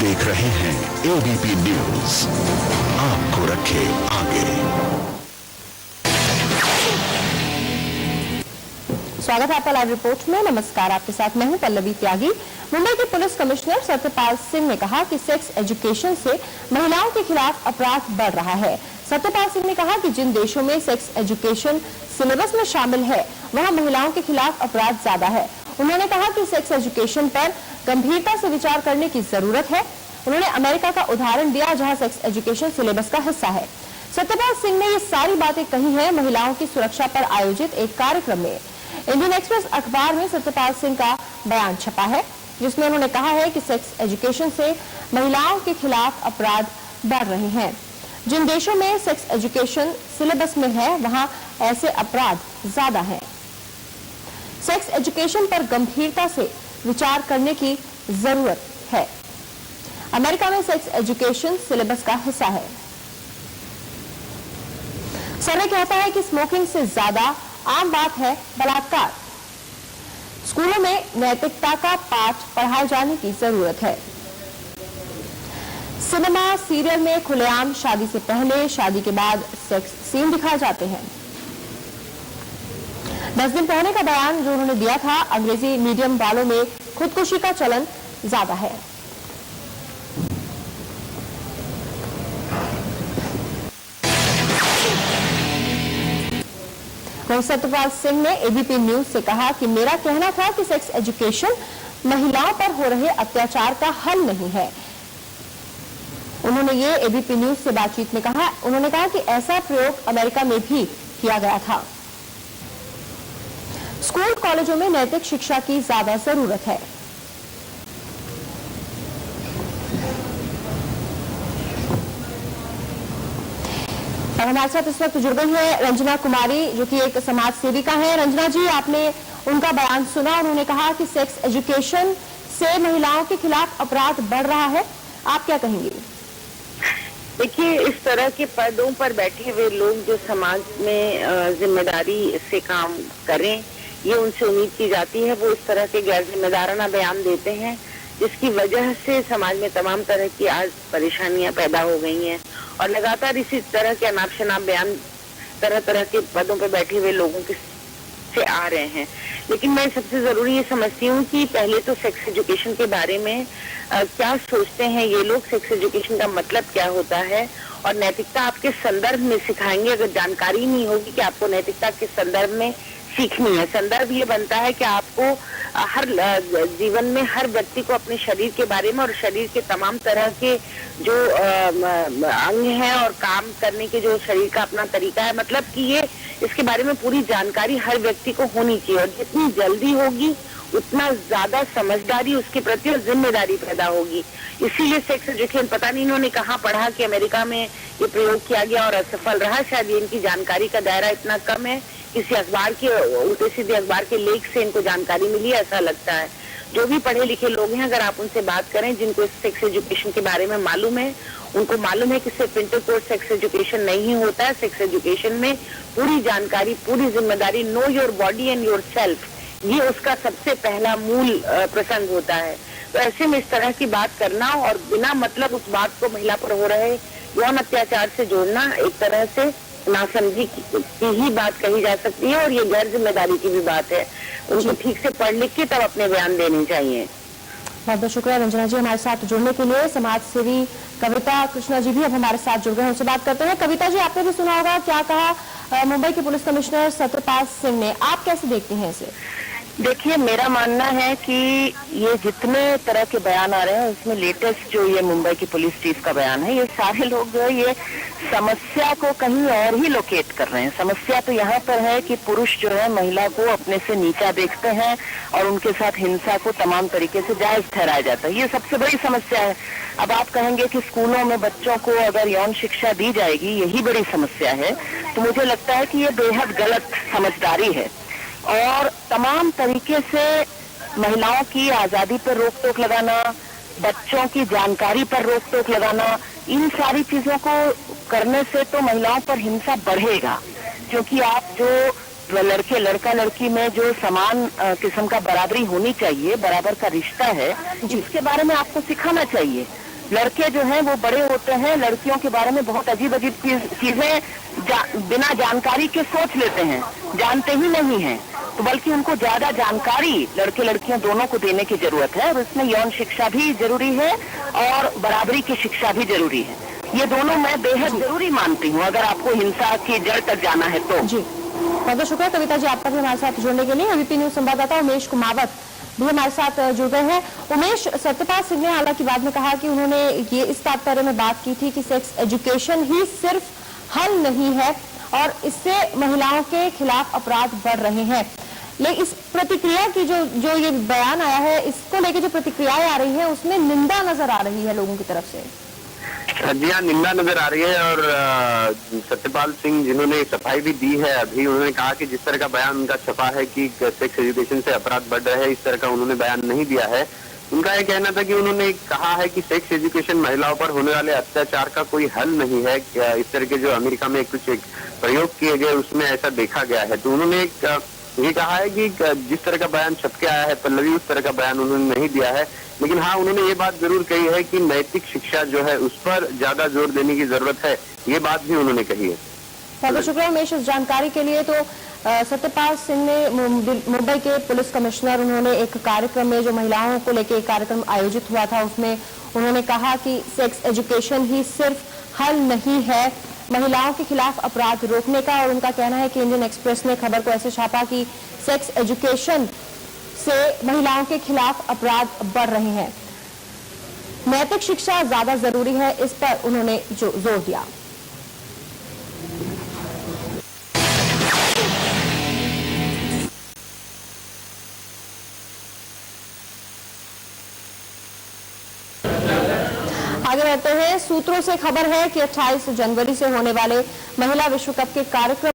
देख रहे हैं एबीपी न्यूज, आपको रखे आगे। स्वागत है आपका लाइव रिपोर्ट में। नमस्कार, आपके साथ मैं हूं पल्लवी त्यागी। मुंबई के पुलिस कमिश्नर सत्यपाल सिंह ने कहा कि सेक्स एजुकेशन से महिलाओं के खिलाफ अपराध बढ़ रहा है। सत्यपाल सिंह ने कहा कि जिन देशों में सेक्स एजुकेशन सिलेबस में शामिल है वहां महिलाओं के खिलाफ अपराध ज्यादा है। उन्होंने कहा कि सेक्स एजुकेशन पर गंभीरता से विचार करने की जरूरत है। उन्होंने अमेरिका का उदाहरण दिया जहां सेक्स एजुकेशन सिलेबस का हिस्सा है। सत्यपाल सिंह ने ये सारी बातें कही हैं महिलाओं की सुरक्षा पर आयोजित एक कार्यक्रम में। इंडियन एक्सप्रेस अखबार में सत्यपाल सिंह का बयान छपा है जिसमें उन्होंने कहा है कि सेक्स एजुकेशन से महिलाओं के खिलाफ अपराध बढ़ रहे हैं। जिन देशों में सेक्स एजुकेशन सिलेबस में है वहां ऐसे अपराध ज्यादा हैं। सेक्स एजुकेशन पर गंभीरता से विचार करने की जरूरत है। अमेरिका में सेक्स एजुकेशन सिलेबस का हिस्सा है। सर्वे कहता है कि स्मोकिंग से ज्यादा आम बात है बलात्कार। स्कूलों में नैतिकता का पाठ पढ़ाए जाने की जरूरत है। सिनेमा सीरियल में खुलेआम शादी से पहले शादी के बाद सेक्स सीन दिखाए जाते हैं। 10 दिन पहले का बयान जो उन्होंने दिया था, अंग्रेजी मीडियम वालों में खुदकुशी का चलन ज्यादा है। सत्यपाल सिंह ने एबीपी न्यूज से कहा कि मेरा कहना था कि सेक्स एजुकेशन महिलाओं पर हो रहे अत्याचार का हल नहीं है। उन्होंने ये एबीपी न्यूज से बातचीत में कहा। उन्होंने कहा कि ऐसा प्रयोग अमेरिका में भी किया गया था। स्कूल कॉलेजों में नैतिक शिक्षा की ज्यादा जरूरत है। और हमारे साथ इस वक्त जुड़ गई है रंजना कुमारी जो कि एक समाज सेविका है। रंजना जी, आपने उनका बयान सुना। उन्होंने कहा कि सेक्स एजुकेशन से महिलाओं के खिलाफ अपराध बढ़ रहा है। आप क्या कहेंगे? देखिए, इस तरह के पदों पर बैठे हुए लोग जो समाज में जिम्मेदारी से काम करें, ये उनसे उम्मीद की जाती है। वो इस तरह के गैर जिम्मेदाराना बयान देते हैं जिसकी वजह से समाज में तमाम तरह की आज परेशानियां पैदा हो गई हैं और लगातार इसी तरह के अनाप शनाप बयान तरह तरह के पदों पर बैठे हुए लोगों के से आ रहे हैं। लेकिन मैं सबसे जरूरी ये समझती हूँ कि पहले तो सेक्स एजुकेशन के बारे में क्या सोचते हैं ये लोग, सेक्स एजुकेशन का मतलब क्या होता है और नैतिकता आपके संदर्भ में सिखाएंगे। अगर जानकारी नहीं होगी कि आपको नैतिकता के संदर्भ में सीखनी है, संदर्भ ये बनता है कि आपको हर जीवन में हर व्यक्ति को अपने शरीर के बारे में और शरीर के तमाम तरह के जो अंग हैं और काम करने के जो शरीर का अपना तरीका है, मतलब कि ये इसके बारे में पूरी जानकारी हर व्यक्ति को होनी चाहिए और जितनी जल्दी होगी उतना ज्यादा समझदारी उसके प्रति और जिम्मेदारी पैदा होगी। इसीलिए सेक्स एजुकेशन, पता नहीं इन्होंने कहाँ पढ़ा कि अमेरिका में ये प्रयोग किया गया और असफल रहा। शायद इनकी जानकारी का दायरा इतना कम है, किसी अखबार के उल्टे सीधे अखबार के लेख से इनको जानकारी मिली, ऐसा लगता है। जो भी पढ़े लिखे लोग हैं, अगर आप उनसे बात करें जिनको सेक्स एजुकेशन के बारे में मालूम है, उनको मालूम है कि सिर्फ इंटरकोर्स सेक्स एजुकेशन नहीं होता है। सेक्स एजुकेशन में पूरी जानकारी, पूरी जिम्मेदारी, know your body and your self, ये उसका सबसे पहला मूल प्रसंग होता है। तो ऐसे में इस तरह की बात करना और बिना मतलब उस बात को महिला पर हो रहे यौन अत्याचार से जोड़ना एक तरह से नासमझी की ही बात कही जा सकती है और ये गैर जिम्मेदारी की भी बात है। उनको ठीक से पढ़ लिख के तब अपने बयान देने चाहिए। बहुत बहुत शुक्रिया रंजना जी हमारे साथ जुड़ने के लिए। समाज सेवी कविता कृष्णा जी भी अब हमारे साथ जुड़ गए हैं, उनसे बात करते हैं। कविता जी, आपने भी सुना होगा क्या कहा मुंबई के पुलिस कमिश्नर सत्यपाल सिंह ने, आप कैसे देखते हैं इसे? देखिए, मेरा मानना है कि ये जितने तरह के बयान आ रहे हैं उसमें लेटेस्ट जो ये मुंबई की पुलिस चीफ का बयान है, ये सारे लोग जो है ये समस्या को कहीं और ही लोकेट कर रहे हैं। समस्या तो यहाँ पर है कि पुरुष जो है महिला को अपने से नीचा देखते हैं और उनके साथ हिंसा को तमाम तरीके से जायज ठहराया जाता है। ये सबसे बड़ी समस्या है। अब आप कहेंगे कि स्कूलों में बच्चों को अगर यौन शिक्षा दी जाएगी, यही बड़ी समस्या है, तो मुझे लगता है कि ये बेहद गलत समझदारी है और तमाम तरीके से महिलाओं की आजादी पर रोक टोक लगाना, बच्चों की जानकारी पर रोक टोक लगाना, इन सारी चीजों को करने से तो महिलाओं पर हिंसा बढ़ेगा। क्योंकि आप जो लड़के लड़का लड़की में जो समान किस्म का बराबरी होनी चाहिए, बराबर का रिश्ता है, इसके बारे में आपको सिखाना चाहिए। लड़के जो हैं वो बड़े होते हैं, लड़कियों के बारे में बहुत अजीब अजीब चीजें बिना जानकारी के सोच लेते हैं, जानते ही नहीं हैं। तो बल्कि उनको ज्यादा जानकारी लड़के लड़कियों दोनों को देने की जरूरत है, और इसमें यौन शिक्षा भी जरूरी है और बराबरी की शिक्षा भी जरूरी है। ये दोनों मैं बेहद जरूरी मानती हूँ अगर आपको हिंसा की जड़ तक जाना है तो। जी, बहुत बहुत शुक्रिया कविता जी आपका भी हमारे साथ जुड़ने के लिए। एबीपी न्यूज संवाददाता उमेश कुमावत भी हमारे साथ जुड़ गए हैं। उमेश, सत्यपाल सिंह ने हालांकि बाद में कहा कि उन्होंने ये इस तात्पर्य में बात की थी कि सेक्स एजुकेशन ही सिर्फ हल नहीं है और इससे महिलाओं के खिलाफ अपराध बढ़ रहे हैं। लेकिन इस प्रतिक्रिया की जो ये बयान आया है, इसको लेकर जो प्रतिक्रियाएं आ रही है उसमें निंदा नजर आ रही है लोगों की तरफ से। जी हाँ, निंदा नजर आ रही है। और सत्यपाल सिंह जिन्होंने सफाई भी दी है अभी, उन्होंने कहा कि जिस तरह का बयान उनका छपा है कि सेक्स एजुकेशन से अपराध बढ़ रहे हैं, इस तरह का उन्होंने बयान नहीं दिया है। उनका यह कहना था कि उन्होंने कहा है कि सेक्स एजुकेशन महिलाओं पर होने वाले अत्याचार का कोई हल नहीं है। इस तरह के जो अमेरिका में कुछ एक प्रयोग किए गए उसमें ऐसा देखा गया है। तो उन्होंने ये कहा है कि जिस तरह का बयान छप के आया है पल्लवी, उस तरह का बयान उन्होंने नहीं दिया है। लेकिन हाँ, उन्होंने ये बात जरूर कही है कि नैतिक शिक्षा जो है उस पर ज्यादा जोर देने की जरूरत है, ये बात भी उन्होंने कही है। बहुत शुक्रिया उमेश इस जानकारी के लिए। तो सत्यपाल सिंह ने मुंबई के पुलिस कमिश्नर, उन्होंने एक कार्यक्रम में जो महिलाओं को लेकर एक कार्यक्रम आयोजित हुआ था उसमें उन्होंने कहा कि सेक्स एजुकेशन ही सिर्फ हल नहीं है महिलाओं के खिलाफ अपराध रोकने का। और उनका कहना है कि इंडियन एक्सप्रेस ने खबर को ऐसे छापा कि सेक्स एजुकेशन से महिलाओं के खिलाफ अपराध बढ़ रहे हैं, नैतिक शिक्षा ज्यादा जरूरी है, इस पर उन्होंने जो जोर दिया। आगे बढ़ते हैं। सूत्रों से खबर है कि 28 जनवरी से होने वाले महिला विश्व कप के कार्यक्रम